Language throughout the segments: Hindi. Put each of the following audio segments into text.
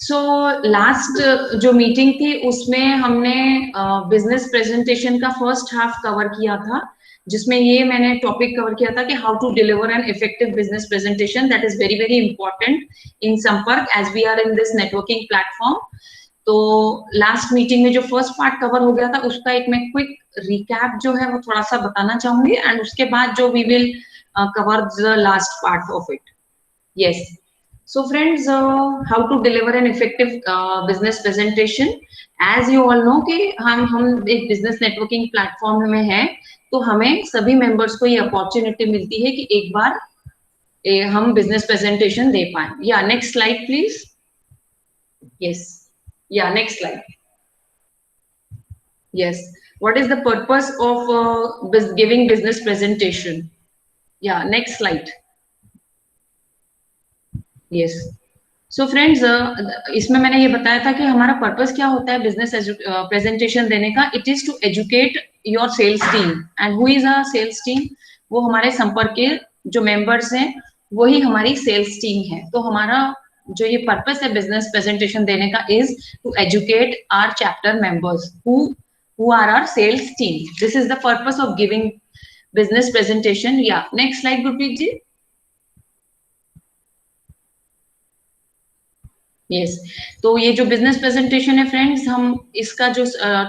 सो लास्ट जो मीटिंग थी उसमें हमने बिजनेस प्रेजेंटेशन का फर्स्ट हाफ कवर किया था, जिसमें ये मैंने टॉपिक कवर किया था कि how to deliver an effective business presentation that is very very important in Sampark as we are in this networking platform. तो लास्ट मीटिंग में जो फर्स्ट पार्ट कवर हो गया था उसका एक मैं क्विक रिकैप जो है वो थोड़ा सा बताना चाहूंगी, एंड उसके बाद जो we will cover the last part of it. Yes, so friends, how to deliver an effective business presentation? As you all know कि हम एक business networking platform में हैं, तो हमें सभी members को ये opportunity मिलती है कि एक बार हम business presentation दे पाएं। Yeah, next slide please. Yes, yeah, next slide. Yes, what is the purpose of giving business presentation? Yeah, next slide. Yes. So friends, इसमें मैंने ये बताया था कि हमारा पर्पस क्या होता है बिजनेस प्रेजेंटेशन देने का। It is to educate your sales team, and who is a sales team? वो हमारे संपर्क के जो मेंबर्स हैं वही हमारी सेल्स टीम है। तो हमारा जो ये पर्पस है बिजनेस प्रेजेंटेशन देने का is to educate our chapter members who are our sales team. This is the purpose of giving business presentation. Yeah next slide Gurpreet ji. Yes, तो ये जो बिजनेस प्रेजेंटेशन है फ्रेंड्स, हम इसका जो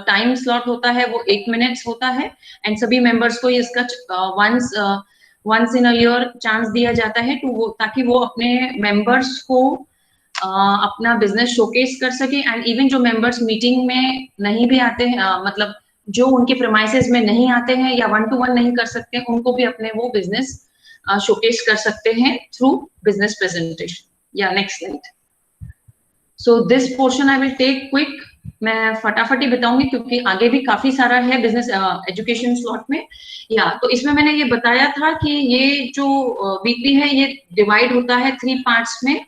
टाइम स्लॉट होता है वो 8 मिनट्स होता है, एंड सभी मेंबर्स को इसका once in a year chance दिया जाता है तो ताकि वो अपने मेंबर्स को अपना बिजनेस शोकेस कर सके। एंड इवन जो मेंबर्स मीटिंग में नहीं भी आते हैं, मतलब जो उनके प्रेमाइसेस में नहीं आते हैं या 1-to-1 नहीं कर सकते हैं, उनको भी अपने वो बिजनेस शोकेस कर सकते हैं through business presentation. Yeah next slide. So this portion I will take quick, मैं फटाफट ही बताऊंगी क्योंकि आगे भी काफी सारा है बिजनेस एजुकेशन स्लॉट में। या तो इसमें मैंने ये बताया था कि ये जो वीकली है ये डिवाइड होता है 3 पार्ट्स में।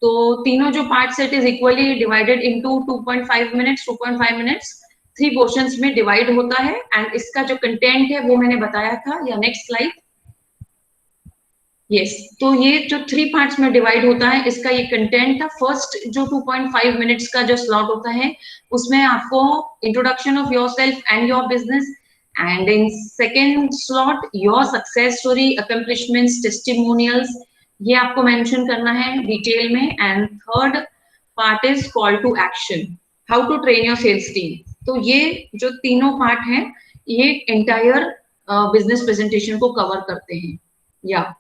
तो तीनों जो parts it is equally divided into 2.5 minutes 2.5 minutes 3 portions में डिवाइड होता है, एंड इसका जो कंटेंट है वो मैंने बताया था। या नेक्स्ट स्लाइड। यस, तो ये जो 3 पार्ट्स में डिवाइड होता है इसका ये कंटेंट था। फर्स्ट जो 2.5 मिनट्स का जो स्लॉट होता है उसमें आपको introduction of yourself and your business, and in second slot your success story, accomplishments, testimonials, ये आपको मेंशन करना है डिटेल में। And third part is call to action, how to train your sales team. तो ये जो तीनों पार्ट हैं ये एंटायर बिजनेस प्रेजेंटेशन को कवर करते हैं। या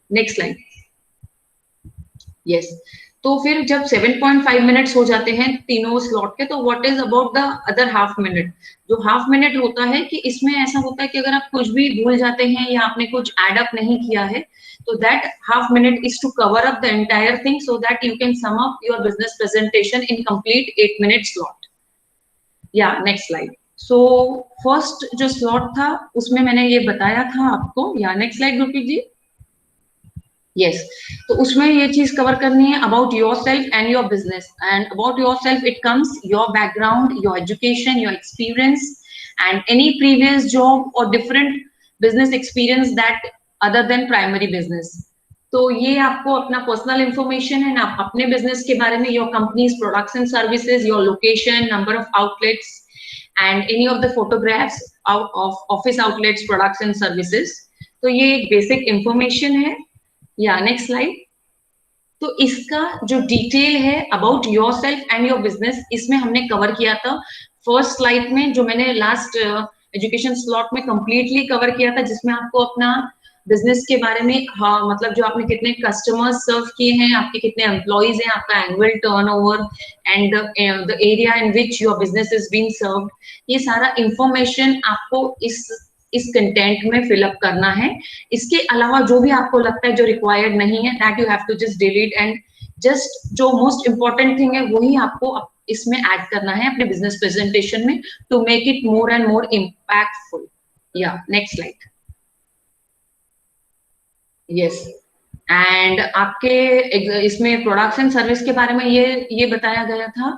नेक्स्ट स्लाइड। यस, तो फिर जब 7.5 मिनट्स हो जाते हैं तीनों स्लॉट के, तो what is about the other half minute? जो हाफ मिनट होता है कि इसमें ऐसा होता है कि अगर आप कुछ भी भूल जाते हैं या आपने कुछ एड अप नहीं किया है, तो that half minute is to cover up the entire thing so that you can sum up your business presentation in complete 8 minute slot. Yeah next slide. So first जो स्लॉट था उसमें मैंने ये बताया था आपको। Yeah next slide Gurpreet ji. Yes, तो उसमें ये चीज कवर करनी है about yourself and your business. And about yourself it comes your background, your education, your experience and any previous job और different business experience that other than primary business. तो ये आपको अपना पर्सनल इंफॉर्मेशन है ना, अपने बिजनेस के बारे में, your companies products and services, your location, number of outlets and any of the photographs of office outlets, products and services. तो ये एक बेसिक इंफॉर्मेशन है। या नेक्स्ट स्लाइड। तो इसका जो डिटेल है about yourself and your business इसमें हमने कवर किया था फर्स्ट स्लाइड में, जो मैंने लास्ट एजुकेशन स्लॉट में कंप्लीटली कवर किया था, जिसमें आपको अपना बिजनेस के बारे में, हाँ मतलब जो आपने कितने कस्टमर्स सर्व किए हैं, आपके कितने एम्प्लॉइज हैं, आपका annual turnover and the area in which your business is being served, ये सारा इंफॉर्मेशन आपको इस कंटेंट में फिलअप करना है। इसके अलावा जो भी आपको लगता है जो रिक्वायर्ड नहीं है, that you have to just delete, and just जो मोस्ट इंपॉर्टेंट थिंग है वही आपको इसमें ऐड करना है अपने बिजनेस प्रेजेंटेशन में to make it more and more impactful. Yeah next slide. Yes, and आपके इसमें प्रोडक्ट्स एंड सर्विस के बारे में ये बताया गया था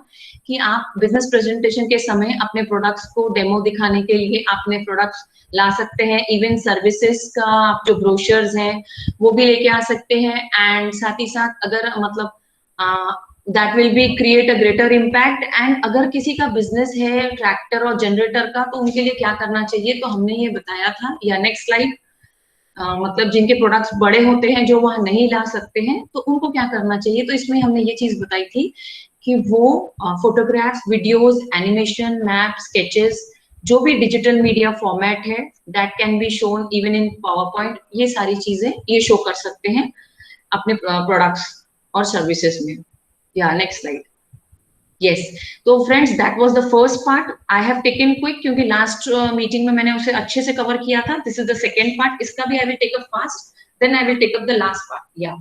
कि आप बिजनेस प्रेजेंटेशन के समय अपने प्रोडक्ट्स को डेमो दिखाने के लिए अपने प्रोडक्ट्स ला सकते हैं। इवन सर्विसेज का आप जो ब्रोशर्स हैं वो भी लेके आ सकते हैं। एंड साथ ही साथ अगर मतलब that will be create a greater impact. And अगर किसी का बिजनेस है ट्रैक्टर और जनरेटर का, तो उनके लिए क्या करना चाहिए, तो हमने ये बताया था। या नेक्स्ट स्लाइड। मतलब जिनके प्रोडक्ट्स बड़े होते हैं, जो वहां नहीं ला सकते हैं, तो उनको क्या करना चाहिए, तो इसमें हमने ये चीज बताई थी कि वो photographs, videos, animation, map, sketches, जो भी डिजिटल मीडिया फॉर्मेट है, that can be shown even in power point, ये सारी चीजें ये शो कर सकते हैं अपने प्रोडक्ट्स और सर्विसेज में। Yeah next slide. यस, तो friends that was the first part. I have taken quick, क्योंकि लास्ट मीटिंग में मैंने उसे अच्छे से कवर किया था। This is the second part, इसका भी I will take up fast, then I will take up the last part. Yeah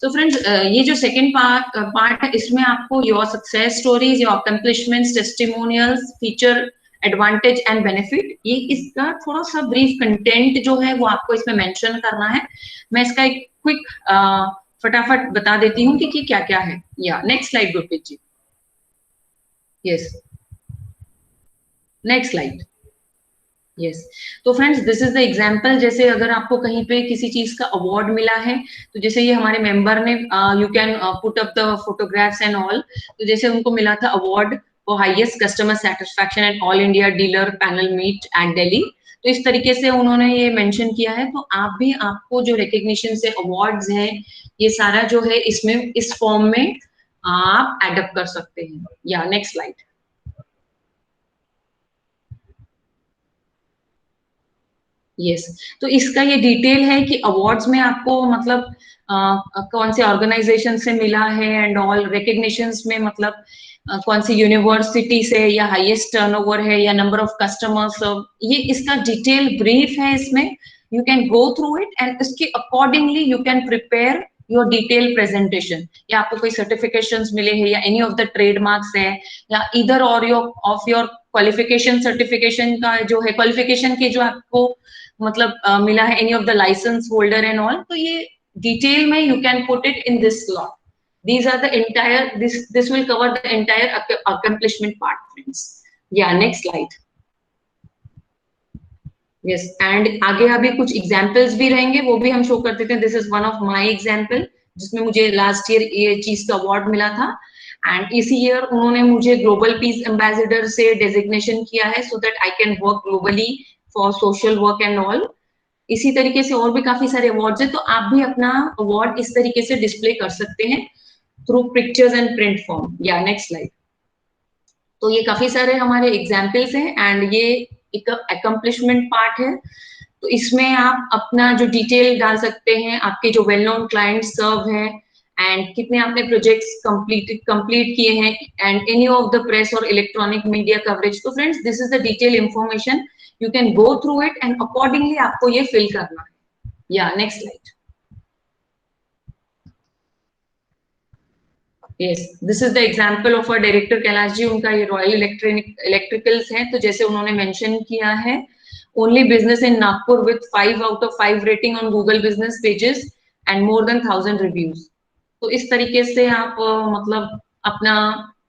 तो फ्रेंड्स, ये जो सेकेंड पार्ट है, इसमें आपको your success stories, your accomplishments, testimonials, feature, advantage and benefit, ये इसका थोड़ा सा ब्रीफ कंटेंट जो है वो आपको इसमें मेंशन करना है। मैं इसका एक क्विक फटाफट बता देती हूँ कि क्या क्या है। या next slide Gurpreet ji. Yes, next slide. Yes, तो friends this is the example. जैसे अगर आपको कहीं पे किसी चीज का अवार्ड मिला है, तो जैसे ये हमारे मेंबर ने, you can put up the photographs and all. तो जैसे उनको मिला था award for highest customer satisfaction at all India dealer panel meet at Delhi. तो इस तरीके से उन्होंने ये मेंशन किया है। तो आप भी, आपको जो रिकग्निशन से अवार्ड्स हैं, ये सारा जो है इसमें इस फॉर्म में आप एडअप कर सकते हैं। या नेक्स्ट स्लाइड। यस, तो इसका ये डिटेल है कि अवार्ड्स में आपको मतलब कौन से ऑर्गेनाइजेशन से मिला है एंड ऑल, रिकग्निशंस में मतलब कौन सी यूनिवर्सिटी से, या हाईएस्ट टर्नओवर है, या नंबर ऑफ कस्टमर्स, ये इसका डिटेल ब्रीफ है इसमें। You can go through it and इसके accordingly you can prepare your detail presentation. या आपको कोई सर्टिफिकेशंस मिले हैं, या एनी ऑफ द ट्रेडमार्क्स है, या इधर और your of your qualification, certification का जो है, क्वालिफिकेशन के जो आपको मतलब मिला है, any of the license holder and all, तो ये डिटेल में you can put it in this slot. these are the entire, this will cover the entire accomplishment part, friends. Yeah, next slide. Yes, and आगे अभी कुछ एग्जांपल्स भी रहेंगे, वो भी हम शो कर देते हैं। This is one of my example, जिसमें मुझे लास्ट ईयर ये चीज का अवार्ड मिला था। एंड इसी ईयर उन्होंने मुझे ग्लोबल पीस एम्बेसडर से डेजिग्नेशन किया है, so that I can work globally for social work and all. इसी तरीके से और भी काफी सारे अवार्ड्स हैं, तो आप भी अपना अवार्ड इस तरीके से डिस्प्ले कर सकते हैं through pictures and print form. या नेक्स्ट स्लाइड। तो ये काफी सारे हमारे एग्जाम्पल्स हैं एंड ये एक अकम्प्लिशमेंट पार्ट है। तो इसमें आप अपना जो डिटेल डाल सकते हैं, आपके जो वेल नोन क्लाइंट सर्व हैं, एंड कितने आपने प्रोजेक्ट्स कंप्लीट किए हैं, and any of the press और इलेक्ट्रॉनिक मीडिया कवरेज। तो friends this is the detail information, you can go through it and accordingly आपको ये फिल करना है। या next slide. Yes, this is the example of a director Kailash ji. उनका ये रॉयल इलेक्ट्रिकल्स है। तो जैसे उन्होंने मेंशन किया है, only business in Nagpur with 5 out of 5 rating on Google business pages and more than 1000 reviews. तो इस तरीके से आप मतलब अपना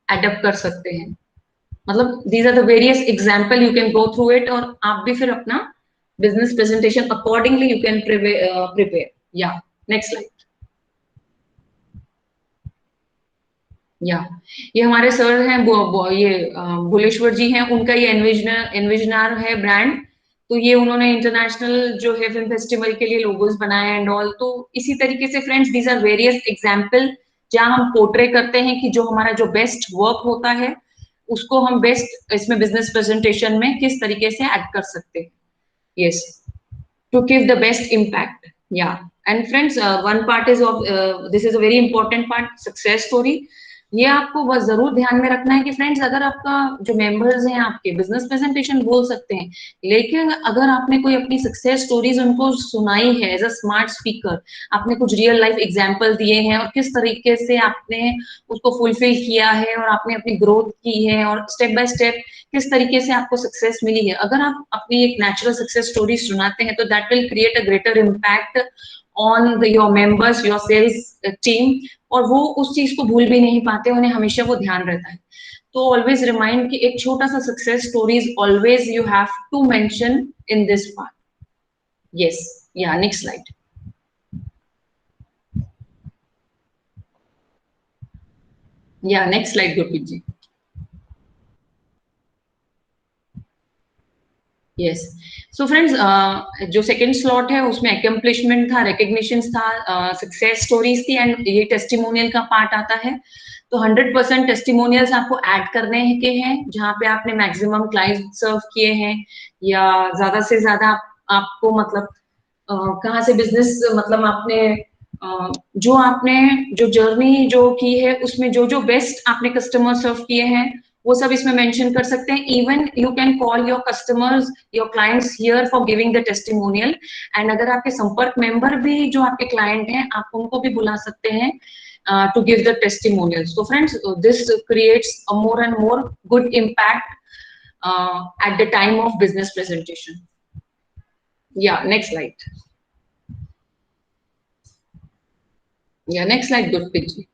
एडप्ट कर सकते हैं। मतलब these are the various example, you can go through it, और आप भी फिर अपना business presentation accordingly you can prepare. Yeah next slide. Yeah ये हमारे सर हैं, ये भुलेश्वर जी हैं, उनका ये एनविजनर है ब्रांड। तो ये उन्होंने इंटरनेशनल जो है फिल्म फेस्टिवल के लिए लोगोस बनाए एंड ऑल। तो इसी तरीके से friends these are various example, जहां हम पोर्ट्रे करते हैं कि जो हमारा जो बेस्ट वर्क होता है, उसको हम बेस्ट इसमें बिजनेस प्रेजेंटेशन में किस तरीके से ऐड कर सकते हैं। Yes, to give the best impact. Yeah, and friends, one part is of this is a very important part, success story. ये आपको बस जरूर ध्यान में रखना है कि फ्रेंड्स, अगर आपका जो मेंबर्स हैं आपके, बिजनेस प्रेजेंटेशन बोल सकते हैं, लेकिन अगर आपने कोई अपनी सक्सेस स्टोरीज उनको सुनाई है एज अ स्मार्ट स्पीकर, आपने कुछ रियल लाइफ एग्जांपल दिए हैं और किस तरीके से आपने उसको फुलफिल किया है, और आपने अपनी ग्रोथ की है, और स्टेप बाय स्टेप किस तरीके से आपको सक्सेस मिली है, अगर आप अपनी एक नेचुरल सक्सेस स्टोरी सुनाते हैं, तो that will create a greater impact on your members, your sales team, और वो उस चीज को भूल भी नहीं पाते, उन्हें हमेशा वो ध्यान रहता है। तो ऑलवेज रिमाइंड कि एक छोटा सा success stories always you have to mention in this part. Yes, yeah next slide. Yeah next slide Gurpreet ji. Yes, so friends, जो सेकंड स्लॉट है उसमें अकम्प्लिशमेंट था, रिकग्निशन था, सक्सेस स्टोरीज थी एंड ये टेस्टिमोनियल का पार्ट आता है। तो 100% टेस्टिमोनियल्स आपको ऐड करने के हैं जहाँ पे आपने मैक्सिमम क्लाइंट सर्व किए हैं, या ज्यादा से ज्यादा आपको मतलब कहाँ से बिजनेस मतलब आपने जो आपने जो जर्नी जो की है उसमें जो जो बेस्ट आपने कस्टमर सर्व किए हैं वो सब इसमें मेंशन कर सकते हैं। Even you can call your customers your clients here for giving the testimonial, and अगर आपके संपर्क मेंबर भी जो आपके क्लाइंट हैं आप उनको भी बुला सकते हैं to give the testimonials. So friends, this creates a more and more good impact at the time of business presentation. Yeah, next slide. Yeah, next slide, Gurpreet ji.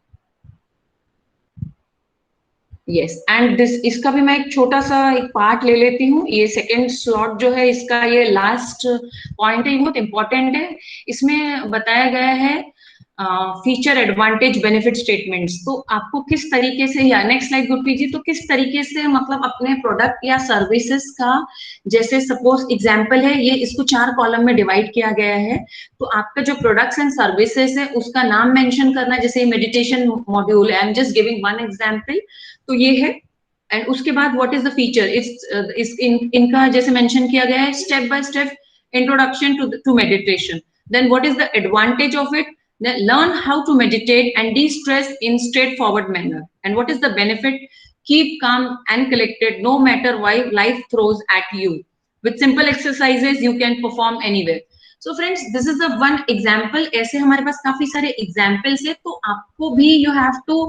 Yes, and this इसका भी मैं एक छोटा सा एक पार्ट ले लेती हूँ। ये सेकेंड स्लॉट जो है इसका ये लास्ट पॉइंट है, ये बहुत इंपॉर्टेंट है। इसमें बताया गया है फीचर एडवांटेज बेनिफिट स्टेटमेंट्स। तो आपको किस तरीके से, या नेक्स्ट स्लाइड गुरप्रीत जी, तो किस तरीके से मतलब अपने प्रोडक्ट या सर्विसेज का, जैसे सपोज एग्जांपल है ये, इसको 4 कॉलम में डिवाइड किया गया है। तो आपका जो प्रोडक्ट्स एंड सर्विसेज है उसका नाम मेंशन करना, जैसे meditation module, I am just giving one example, तो ये है। एंड उसके बाद व्हाट इज द फीचर, इस इनका जैसे मेंशन किया गया है step by step introduction to meditation, then what is the advantage of it, then learn how to meditate and de-stress in straightforward manner, and what is the benefit, keep calm and collected no matter why life throws at you, with simple exercises you can perform anywhere. So friends, this is the one example। ऐसे हमारे पास काफी सारे एग्जाम्पल्स है, तो आपको भी you have to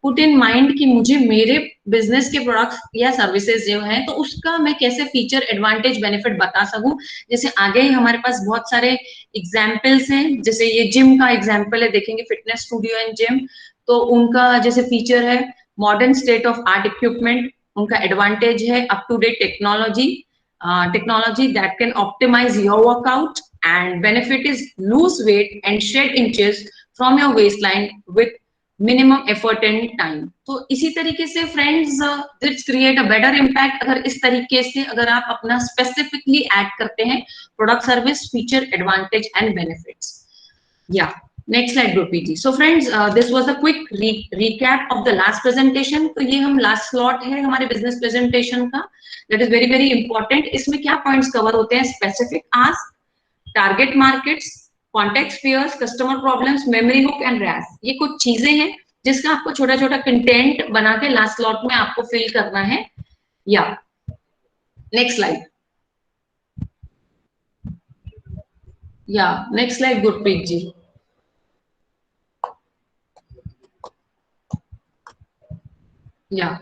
put in mind कि मुझे मेरे बिजनेस के प्रोडक्ट्स या सर्विसेज जो है तो उसका मैं कैसे फीचर एडवांटेज बेनिफिट बता सकूं। जैसे आगे ही हमारे पास बहुत सारे एग्जाम्पल्स हैं, जैसे ये जिम का एग्जाम्पल है, देखेंगे फिटनेस स्टूडियो एंड जिम, तो उनका जैसे फीचर है modern state of art equipment, उनका एडवांटेज है up to date technology, technology that can optimise your workout, and benefit is lose weight and shed inches from your waist line with minimum effort and time. तो इसी तरीके से friends, this create a better impact अगर इस तरीके से अगर आप अपना स्पेसिफिकली ऐड करते हैं product service feature advantage and benefits. Yeah next slide Gurpreet ji. So friends, this was a quick recap of the last presentation. तो ये हम लास्ट स्लॉट है हमारे बिजनेस प्रेजेंटेशन का, that is very very important. इसमें क्या पॉइंट्स कवर होते हैं, specific ask, target markets, contact pairs, customer problems, memory hook and race. ये कुछ चीजें हैं जिसका आपको छोटा छोटा कंटेंट बना के लास्ट स्लॉट में आपको फिल करना है। या next slide. Yeah next slide Gurpreet जी। या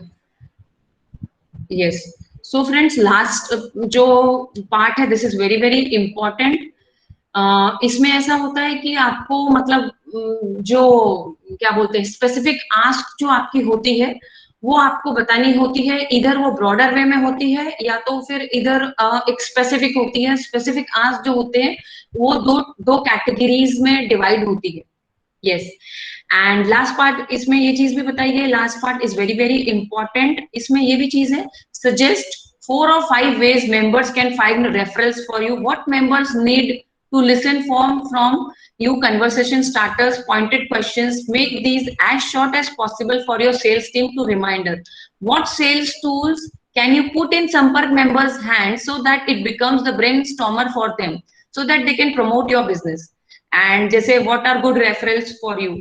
यस, सो फ्रेंड्स, लास्ट जो पार्ट है this is very very important. इसमें ऐसा होता है कि आपको मतलब जो क्या बोलते हैं स्पेसिफिक आस्क जो आपकी होती है वो आपको बतानी होती है, इधर वो ब्रॉडर वे में होती है या तो फिर इधर एक स्पेसिफिक होती है। स्पेसिफिक आस्क जो होते हैं वो दो दो कैटेगरीज में डिवाइड होती है। यस, एंड लास्ट पार्ट इसमें ये चीज भी बताई गई, last part is very very important. इसमें ये भी चीज है, suggest 4 or 5 ways members can find referrals for you. What members need to listen from you, conversation starters, pointed questions, make these as short as possible for your sales team to reminder. What sales tools can you put in Sampark members hands so that it becomes the brainstormer for them, so that they can promote your business, and जैसे what are good referrals for you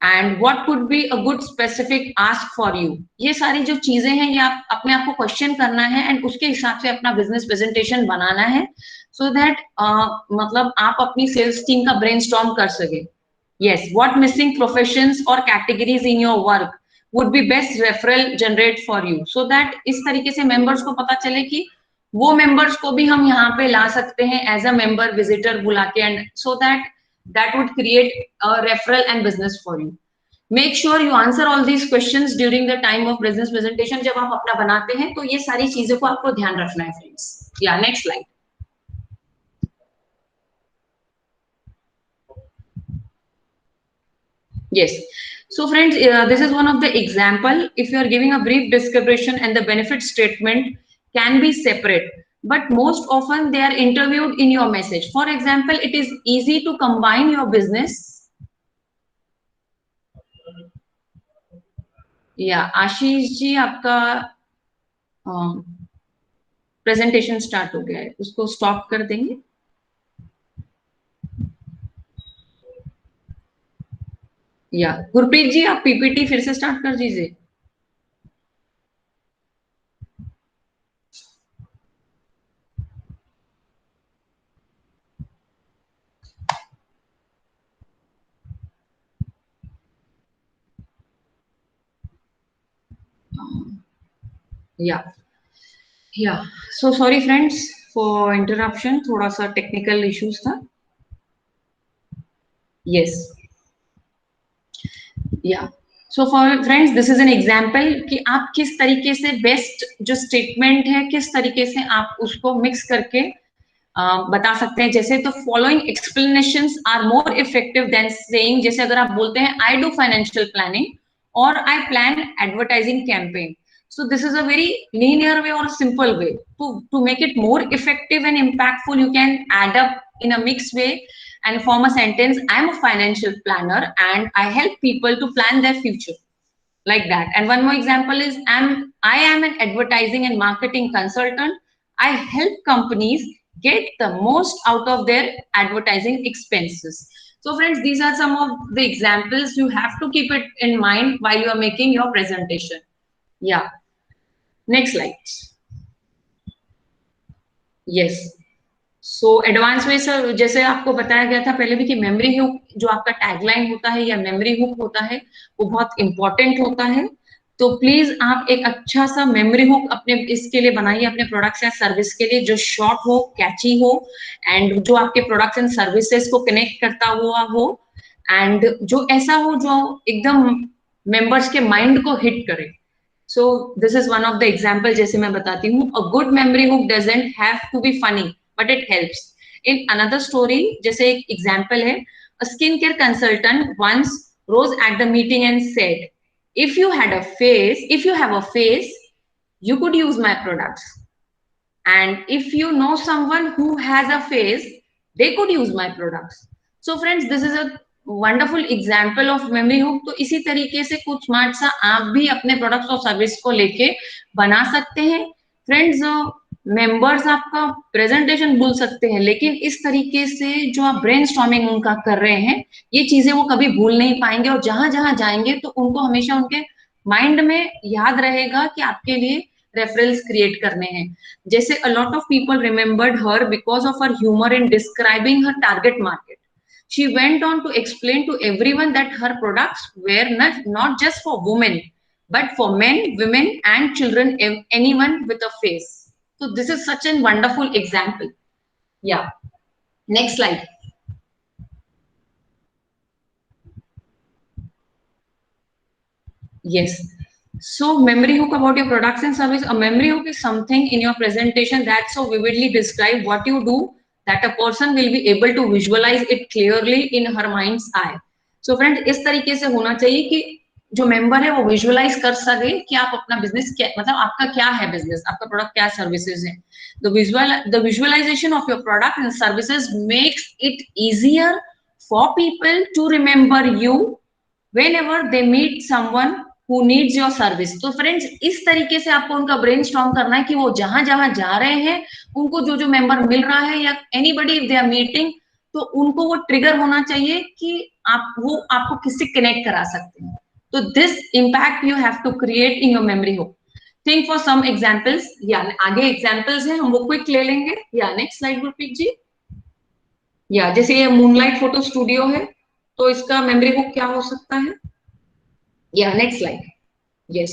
and what could be a good specific ask for you। ये सारी जो चीजें हैं ये आप अपने आप को क्वेश्चन करना है एंड उसके हिसाब से अपना बिजनेस प्रेजेंटेशन बनाना है, सो दैट मतलब आप अपनी सेल्स टीम का ब्रेनस्टॉर्म कर सके। यस, व्हाट मिसिंग प्रोफेशंस और categories in your work would be best referral generate for you, so that इस तरीके से मेंबर्स को पता चले कि वो मेंबर्स को भी हम यहाँ पे ला सकते हैं एज अ मेंबर विजिटर बुला के, and so that that would create a referral and business for you. Make sure you answer all these questions during the time of business presentation। जब आप अपना बनाते हैं तो ये सारी चीजों को आपको ध्यान रखना है फ्रेंड्स। या next slide. Yes. So friends, this is one of the example. If you are giving a brief description and the benefit statement can be separate, but most often they are interviewed in your message. For example, it is easy to combine your business. या आशीष जी आपका प्रेजेंटेशन स्टार्ट हो गया है, उसको स्टॉप कर देंगे. या गुरप्रीत जी आप पीपीटी फिर से स्टार्ट कर दीजिए. या या so sorry friends for interruption, थोड़ा सा टेक्निकल इश्यूज था. यस. या so for friends this is an example कि आप किस तरीके से बेस्ट जो स्टेटमेंट है किस तरीके से आप उसको मिक्स करके बता सकते हैं. जैसे तो following explanations are more effective than saying, जैसे अगर आप बोलते हैं आई डू फाइनेंशियल प्लानिंग और I plan advertising campaign. So this is a very linear way or a simple way to make it more effective and impactful. You can add up in a mixed way and form a sentence. I'm a financial planner and I help people to plan their future, like that. And one more example is I am an advertising and marketing consultant. I help companies get the most out of their advertising expenses. So friends, these are some of the examples. You have to keep it in mind while you are making your presentation. Yeah. Next slide. Yes. So advance में सर जैसे आपको बताया गया था पहले भी कि मेमोरी हुक जो आपका टैगलाइन होता है या मेमोरी हुक होता है वो बहुत इंपॉर्टेंट होता है. तो प्लीज आप एक अच्छा सा मेमोरी हुक अपने इसके लिए बनाइए, अपने प्रोडक्ट्स या सर्विस के लिए, जो शॉर्ट हो, कैची हो एंड जो आपके प्रोडक्ट्स एंड सर्विसेज को कनेक्ट करता हुआ हो एंड जो ऐसा हो जो एकदम मेंबर्स के माइंड को हिट करे. So this is one of the example. जैसे मैं बताती हूँ, a good memory hook doesn't have to be funny, but it helps. In another story, जैसे एक example है, a skincare consultant once rose at the meeting and said, if you have a face, you could use my products. And if you know someone who has a face, they could use my products. So friends, this is a wonderful example of memory hook. तो इसी तरीके से कुछ स्मार्ट सा आप भी अपने प्रोडक्ट्स और सर्विस को लेके बना सकते हैं. फ्रेंड्स, मेंबर्स आपका प्रेजेंटेशन भूल सकते हैं, लेकिन इस तरीके से जो आप ब्रेनस्टॉर्मिंग उनका कर रहे हैं ये चीजें वो कभी भूल नहीं पाएंगे और जहां जहां जाएंगे तो उनको हमेशा उनके माइंड में याद रहेगा कि आपके लिए रेफरेंस क्रिएट करने हैं. जैसे a lot of people remembered her because of her humour in describing her target market. She went on to explain to everyone that her products were not just for women, but for men, women, and children, anyone with a face. So this is such a wonderful example. Yeah. Next slide. Yes. So memory hook about your products and service. A memory hook is something in your presentation that so vividly describe what you do that a person will be able to visualize it clearly in her mind's eye. So friend, इस तरीके से होना चाहिए कि जो मेंबर है वो विजुअलाइज कर सके कि आप अपना बिजनेस क्या मतलब आपका क्या है, बिजनेस आपका प्रोडक्ट क्या सर्विसेज है. The visualisation of your product and services makes it easier for people to remember you whenever they meet someone who needs your service. तो फ्रेंड्स इस तरीके से आपको उनका ब्रेनस्टॉर्म करना है कि वो जहां जहां जा रहे हैं उनको जो जो मेंबर मिल रहा है या anybody if they are meeting तो उनको वो ट्रिगर होना चाहिए कि आप वो आपको किससे कनेक्ट करा सकते हैं. तो this impact you have to create in your memory hook. Think for some examples. या आगे एग्जांपल्स हैं हम वो क्विक ले लेंगे. या नेक्स्ट स्लाइड गुरप्रीत जी. या जैसे ये मूनलाइट फोटो स्टूडियो है तो इसका मेमोरी बुक क्या हो सकता है. या next slide. Yes.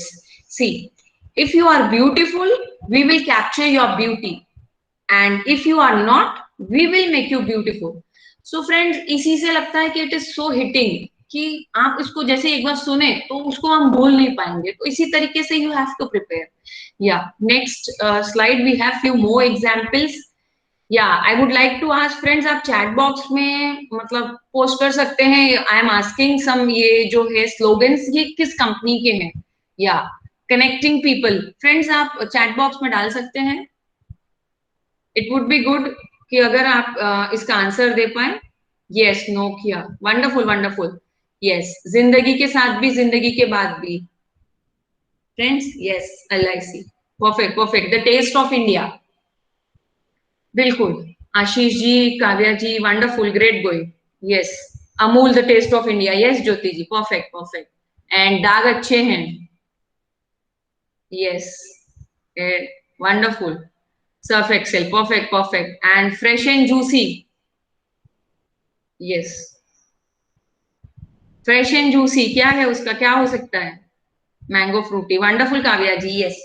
See, if you are beautiful we will capture your beauty and if you are not we will make you beautiful. So friends, इसी से लगता है कि इट इज सो हिटिंग कि आप इसको जैसे एक बार सुने तो उसको हम भूल नहीं पाएंगे. तो इसी तरीके से you have to prepare. Yeah next slide we have few more examples. Yeah I would like to ask friends, आप चैट बॉक्स में मतलब पोस्ट कर सकते हैं, आई एम आस्किंग सम, ये जो है स्लोगन्स ये किस कंपनी के हैं, या कनेक्टिंग पीपल, फ्रेंड्स आप चैट बॉक्स में डाल सकते हैं। इट वुड बी गुड कि अगर आप इसका आंसर दे पाए। Yes, Nokia, wonderful wonderful. Yes, जिंदगी के साथ भी, जिंदगी के बाद भी, friends. Yes, LIC, perfect perfect, the taste of India, बिल्कुल। Ashish ji, Kavya ji, wonderful, great going. Yes, Amul, the taste of India, yes Jyoti ji, perfect perfect. And दाग अच्छे हैं। Yes, wonderful. Surf Excel, perfect perfect. And fresh and juicy. Yes, fresh and juicy क्या है, उसका क्या हो सकता है? मैंगो फ्रूटी, वंडरफुल काव्या जी, यस।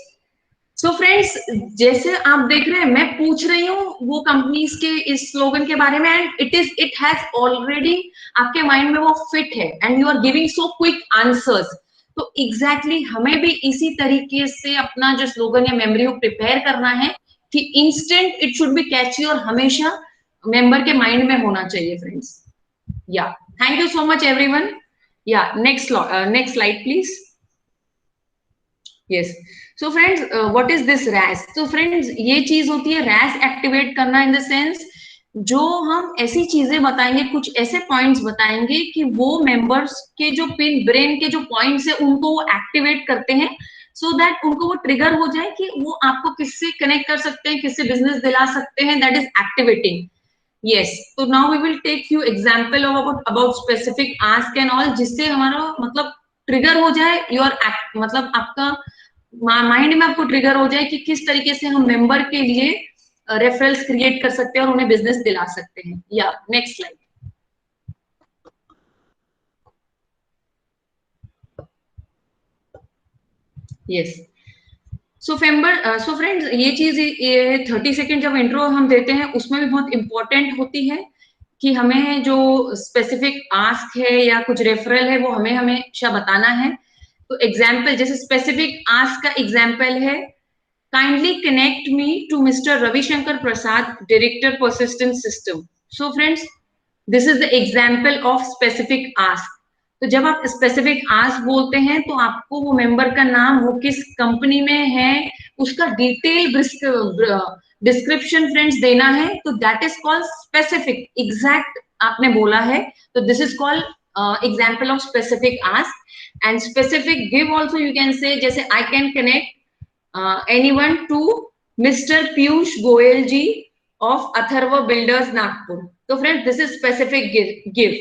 सो फ्रेंड्स, जैसे आप देख रहे हैं मैं पूछ रही हूँ वो कंपनीज के इस स्लोगन के बारे में, एंड इट हैज ऑलरेडी आपके माइंड में वो फिट है, and you are giving so quick answers. तो एग्जैक्टली हमें भी इसी तरीके से अपना जो स्लोगन या मेमोरी को प्रिपेयर करना है कि इंस्टेंट इट शुड बी कैची और हमेशा मेंबर के माइंड में होना चाहिए, friends. Yeah, thank you so much everyone. Yeah, next slide please. Yes, so friends, what is this rash? तो फ्रेंड्स, ये चीज होती है रैश एक्टिवेट करना, इन द सेंस जो हम ऐसी चीजें बताएंगे, कुछ ऐसे पॉइंट्स बताएंगे कि वो मेंबर्स के जो पिन ब्रेन के जो पॉइंट्स है उनको वो एक्टिवेट करते हैं, सो दैट उनको वो ट्रिगर हो जाए कि वो आपको किससे कनेक्ट कर सकते हैं, किससे बिजनेस दिला सकते हैं, दैट इज एक्टिवेटिंग। यस, तो now we will take few example of about specific ask and all, जिससे हमारा मतलब ट्रिगर हो जाए योर एक्ट, मतलब आपका माइंड में आपको ट्रिगर हो जाए कि किस तरीके से हम मेंबर के लिए रेफरल्स क्रिएट कर सकते हैं और उन्हें बिजनेस दिला सकते हैं। या, next slide. Yes, so friends, ये चीज, ये 30 सेकेंड जब इंट्रो हम देते हैं उसमें भी बहुत इंपॉर्टेंट होती है कि हमें जो स्पेसिफिक आस्क है या कुछ रेफरल है वो हमें हमेशा बताना है। तो एग्जाम्पल, जैसे स्पेसिफिक आस्क का एग्जाम्पल है, kindly connect me to mister Ravishankar Prasad, director persistent system. So friends, this is the example of specific ask. तो जब आप स्पेसिफिक आस्क बोलते हैं तो आपको वो मेंबर का नाम, वो किस कंपनी में है, उसका डिटेल डिस्क्रिप्शन फ्रेंड्स देना है, तो that is called specific, exact आपने बोला है, तो this is called example of specific ask. And specific give also you can say, जैसे I can connect anyone to Mr. Piyush Goyal ji of Atharva builders Nagpur. तो friends, this is specific give.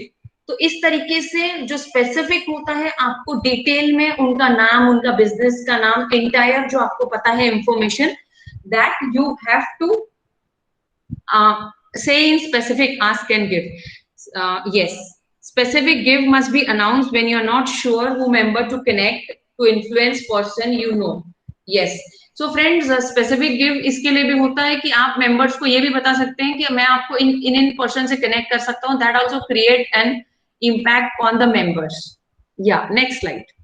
तो इस तरीके से जो स्पेसिफिक होता है, आपको डिटेल में उनका नाम, उनका बिजनेस का नाम, इंटायर जो आपको पता है information, that you have to say in specific ask and give. Yes, specific give must be announced when you're not sure who member to connect to influence person you know. Yes, so friends, specific give इसके लिए भी होता है कि आप members को ये भी बता सकते हैं कि मैं आपको इन पर्सन से connect कर सकता हूँ, that also create an impact on the members. Yeah, next slide.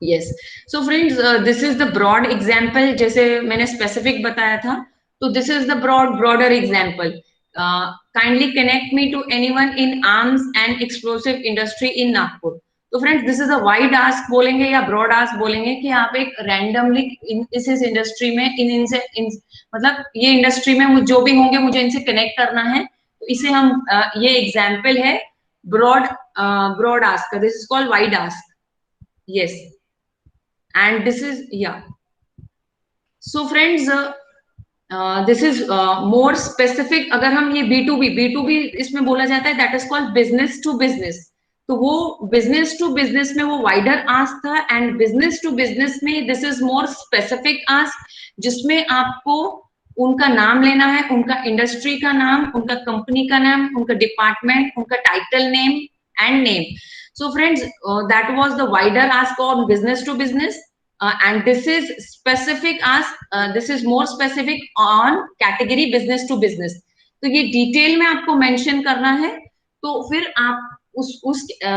Yes, so friends, this is the broad example, जैसे मैंने स्पेसिफिक बताया था, तो this is the broader example, kindly connect me to anyone in arms and explosive industry in Nagpur. तो friends, this is a wide ask बोलेंगे या ब्रॉड आस्क बोलेंगे कि आप एक रैंडमली इस इंडस्ट्री में मतलब ये इंडस्ट्री में जो भी होंगे मुझे इनसे कनेक्ट करना है, तो इसे हम ये एग्जाम्पल है broad broad ask, this is called wide ask. Yes, and this is, yeah, so friends, this is more specific। अगर हम ये B2B इसमें बोला जाता है, that is called business to business. तो वो बिजनेस टू बिजनेस में वो वाइडर आस्क था, एंड बिजनेस टू बिजनेस में this is more specific ask, जिसमें आपको उनका नाम लेना है, उनका इंडस्ट्री का नाम, उनका कंपनी का नाम, उनका डिपार्टमेंट, उनका title name and name. So friends, that was the wider ask on business to business, and this is specific ask, this is more specific on category business to business। तो ये डिटेल में आपको मेंशन करना है, तो फिर आप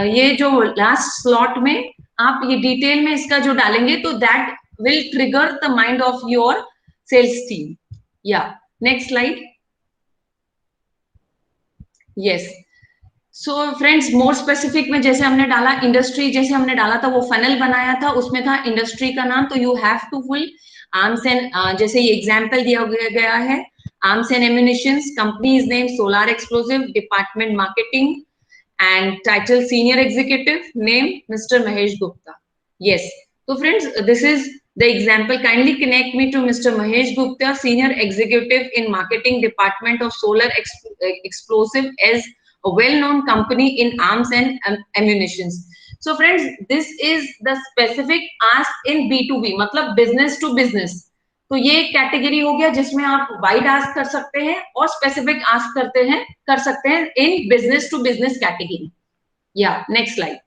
ये जो लास्ट स्लॉट में आप ये डिटेल में इसका जो डालेंगे, तो that will trigger the mind of your sales team. Yeah, next slide. Yes. So friends, more specific में जैसे हमने डाला इंडस्ट्री, जैसे हमने डाला था वो फनल बनाया था, उसमें था इंडस्ट्री का नाम, तो you have to full arms and, जैसे ये एग्जांपल दिया गया है, arms and ammunitions, companies name solar explosive, department marketing, and title senior executive, name mister Mahesh Gupta. Yes, तो friends this is the example. Kindly connect me to Mr. Mahesh Gupta, senior executive in marketing department of solar explosive, as a well-known company in arms and ammunitions. So friends, this is the specific ask in B2B, मतलब business to business. तो ये एक कैटेगरी हो गया जिसमें आप वाइड आस्क कर सकते हैं और स्पेसिफिक आस्क कर सकते हैं in business to business category. या नेक्स्ट स्लाइड.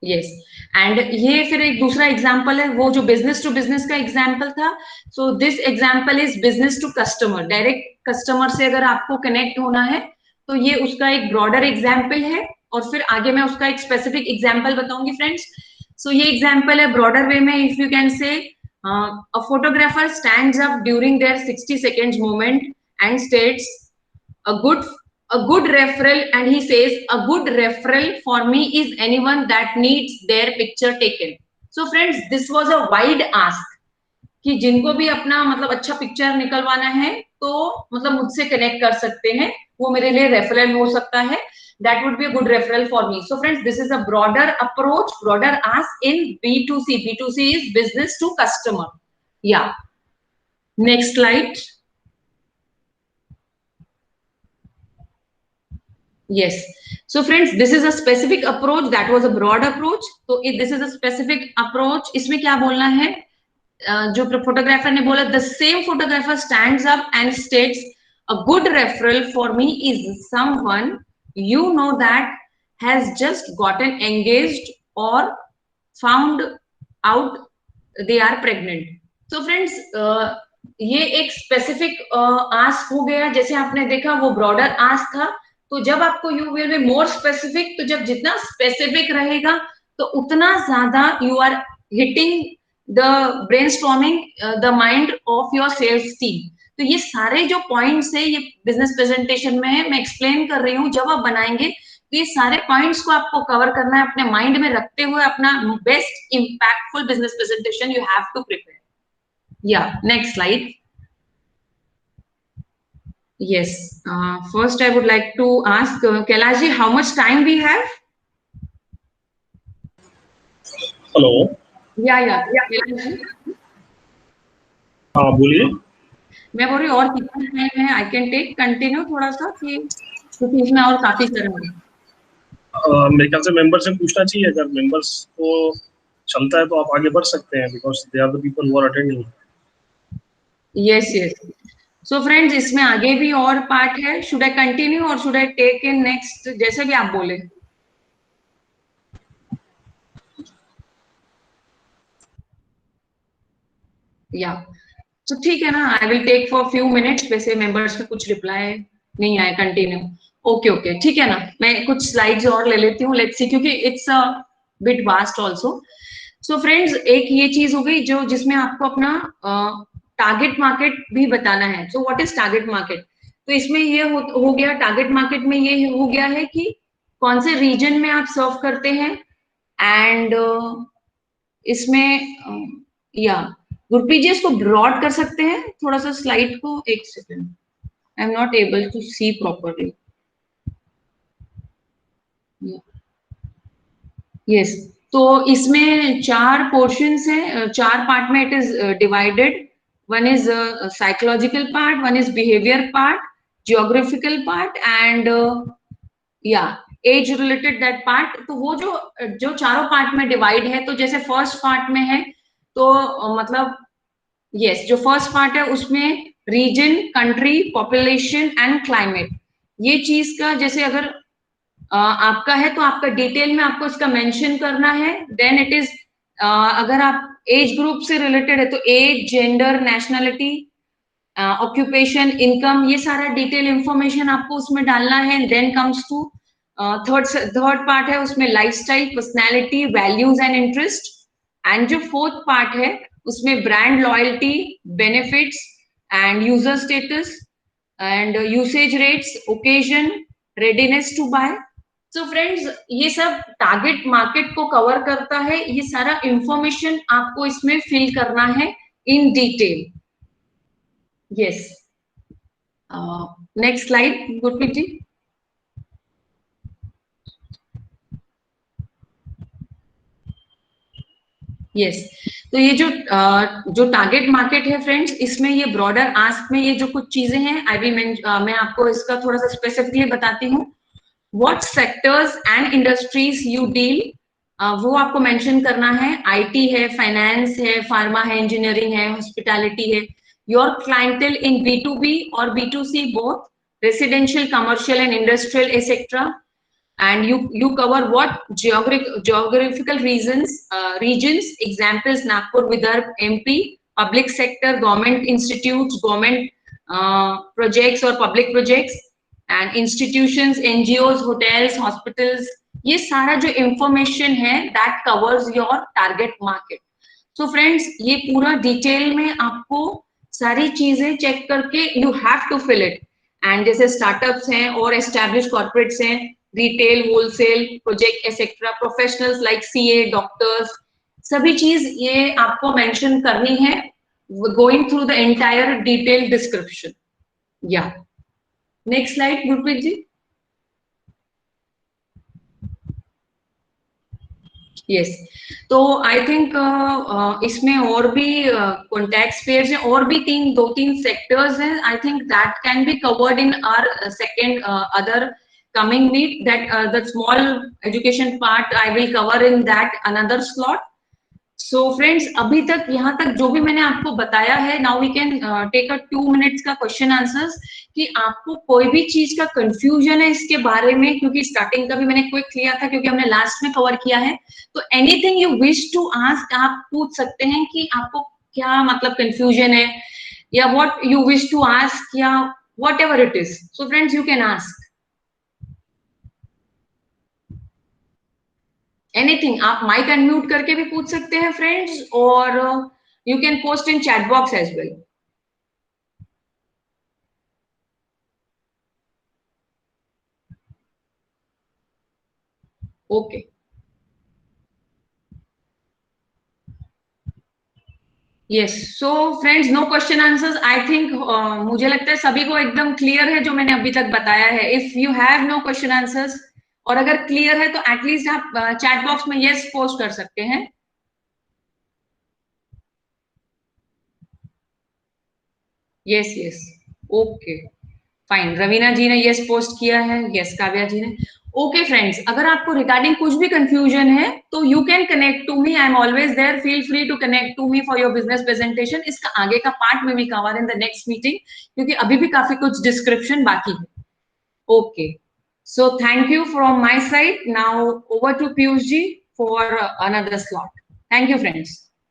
यस, एंड ये फिर एक दूसरा एग्जांपल है, वो जो बिजनेस टू बिजनेस का एग्जांपल था. So this example is business to customer. Direct customer से अगर आपको कनेक्ट होना है तो ये उसका एक ब्रॉडर एग्जांपल है, और फिर आगे मैं उसका एक स्पेसिफिक एग्जांपल बताऊंगी फ्रेंड्स. सो ये एग्जांपल है ब्रॉडर वे में. इफ यू कैन से a photographer stands up during their 60 seconds moment and states a good referral, and he says a good referral for me is anyone that needs their picture taken. So friends, this was a wide ask कि जिनको भी अपना मतलब अच्छा पिक्चर निकलवाना है तो मतलब मुझसे कनेक्ट कर सकते हैं, वो मेरे लिए रेफरल हो सकता है. that would be a good referral for me. So friends, this is a broader approach, broader ask in B2C. B2C is business to customer. Yeah, next slide. Yes. So friends, this is a specific approach. That was a broad approach. So this is a specific approach. इसमें क्या बोलना है? जो फोटोग्राफर ने बोला, the same photographer stands up and states, a good referral for me is someone you know that has just gotten engaged or found out they are pregnant. So friends, ये एक स्पेसिफिक आस्क हो गया. जैसे आपने देखा वो ब्रॉडर आस्क था. तो जब आपको you will be more specific, तो जब जितना स्पेसिफिक रहेगा तो उतना ज्यादा you are hitting the brainstorming the mind of your sales team. तो ये सारे जो पॉइंट्स है ये बिजनेस प्रेजेंटेशन में है, मैं एक्सप्लेन कर रही हूँ. जब आप बनाएंगे तो ये सारे पॉइंट्स को आपको कवर करना है, अपने माइंड में रखते हुए अपना best impactful business presentation you have to prepare. Yeah next slide. Yes. First, I would like to ask Kailash, how much time we have? Hello. या हाँ बोलिए. मैं बोल रही और कितना टाइम है? आई कैन टेक कंटिन्यू थोड़ा सा, कि क्योंकि इसमें और काफी सारे मेरे ख्याल से मेंबर से पूछना चाहिए. अगर मेंबर्स को चलता है तो आप आगे बढ़ सकते हैं, because they are the people who are attending. Yes yes. So friends, इसमें आगे भी और पार्ट है. शुड आई कंटिन्यू और should I take in next, जैसे भी आप बोले. या तो ठीक है ना, I will take for few minutes. वैसे मेंबर्स का कुछ रिप्लाई नहीं आया. कंटिन्यू. ओके ओके, ठीक है ना. मैं कुछ स्लाइड्स और ले लेती हूँ. लेट्स सी, क्योंकि it's a bit vast also. So friends, एक ये चीज हो गई जो जिसमें आपको अपना टारगेट मार्केट भी बताना है. So what is target market? तो इसमें ये हो गया, टारगेट मार्केट में ये हो गया है कि कौन से रीजन में आप सर्व करते हैं. एंड इसमें या गुरप्रीत जी इसको ब्रॉड कर सकते हैं थोड़ा सा स्लाइड को. एक second, I am not able to see properly. Yes. तो इसमें 4 पोर्शंस हैं, 4 पार्ट में it is divided. One is psychological part, one is behaviour part, geographical part, and या एज रिलेटेड दैट पार्ट. तो वो जो चारों पार्ट में डिवाइड है, तो जैसे फर्स्ट पार्ट में है तो मतलब यस, जो फर्स्ट पार्ट है उसमें region, country, population and climate, ये चीज का जैसे अगर आपका है तो आपका डिटेल में आपको इसका मेंशन करना है. देन इट इज अगर आप एज ग्रुप से रिलेटेड है तो age, gender, nationality, occupation, income, ये सारा डिटेल इंफॉर्मेशन आपको उसमें डालना है. Then comes to third part है उसमें lifestyle, personality, values and interest. And जो फोर्थ पार्ट है उसमें brand loyalty, benefits and user status and usage rates, occasion, readiness to buy. So friends, ये सब टारगेट मार्केट को कवर करता है। ये सारा इंफॉर्मेशन आपको इसमें फिल करना है in detail. Yes, next slide Gurpreet ji. Yes, तो ये जो टारगेट मार्केट है फ्रेंड्स, इसमें ये ब्रॉडर आस्क में ये जो कुछ चीजें हैं आई विल मैं आपको इसका थोड़ा सा स्पेसिफिकली बताती हूँ। What sectors and industries you deal, वो आपको मेंशन करना है। आईटी है, फाइनेंस है, फार्मा है, इंजीनियरिंग है, हॉस्पिटैलिटी है। योर क्लाइंटेल इन B2B और B2C both, residential, commercial and industrial etcetera. And you cover what geographical regions, examples Nagpur, Vidarbh, MP, public sector, government institutes, government projects or public projects, and institutions, NGOs, hotels, hospitals। ये सारा जो information है that covers your target market। So friends, ये पूरा डिटेल में आपको सारी चीजें चेक करके you have to fill it। And जैसे स्टार्टअप्स हैं और एस्टैब्लिश कॉर्पोरेट्स हैं, retail, wholesale, project etcetera, professionals like CA, doctors, सभी चीज ये आपको मेंशन करनी है going through the entire detail description. या next slide Gurpreet ji. Yes, तो आई थिंक इसमें और भी कॉन्टैक्ट पेयर्स हैं, और भी दो तीन सेक्टर्स हैं। I think that can be covered in our second other coming meet, that the small education part I will cover in that another slot। So friends, अभी तक यहाँ तक जो भी मैंने आपको बताया है, now we can take a 2 minutes का क्वेश्चन आंसर्स, कि आपको कोई भी चीज का कंफ्यूजन है इसके बारे में, क्योंकि स्टार्टिंग का भी मैंने क्विक किया था क्योंकि हमने लास्ट में कवर किया है। तो anything you wish to ask, आप पूछ सकते हैं कि आपको क्या मतलब कंफ्यूजन है, या what you wish to ask, या whatever it is. So friends, you can ask anything. आप माइक अनम्यूट करके भी पूछ सकते हैं फ्रेंड्स, और you can post in chat box as well. Okay, yes, so friends, no question answers. I think मुझे लगता है सभी को एकदम क्लियर है जो मैंने अभी तक बताया है। If you have no question answers, और अगर क्लियर है तो एटलीस्ट आप चैट बॉक्स में यस पोस्ट कर सकते हैं। Yes yes, okay fine, Raveena ji ने यस पोस्ट किया है, यस काव्या जी ने। ओके फ्रेंड्स, अगर आपको रिगार्डिंग कुछ भी कंफ्यूजन है तो you can connect to me, I am always there, feel free to connect to me for your business presentation. इसका आगे का पार्ट में भी cover in the next meeting, क्योंकि अभी भी काफी कुछ डिस्क्रिप्शन बाकी है। Okay, so thank you from my side. Now over to Piyush ji for another slot. Thank you friends.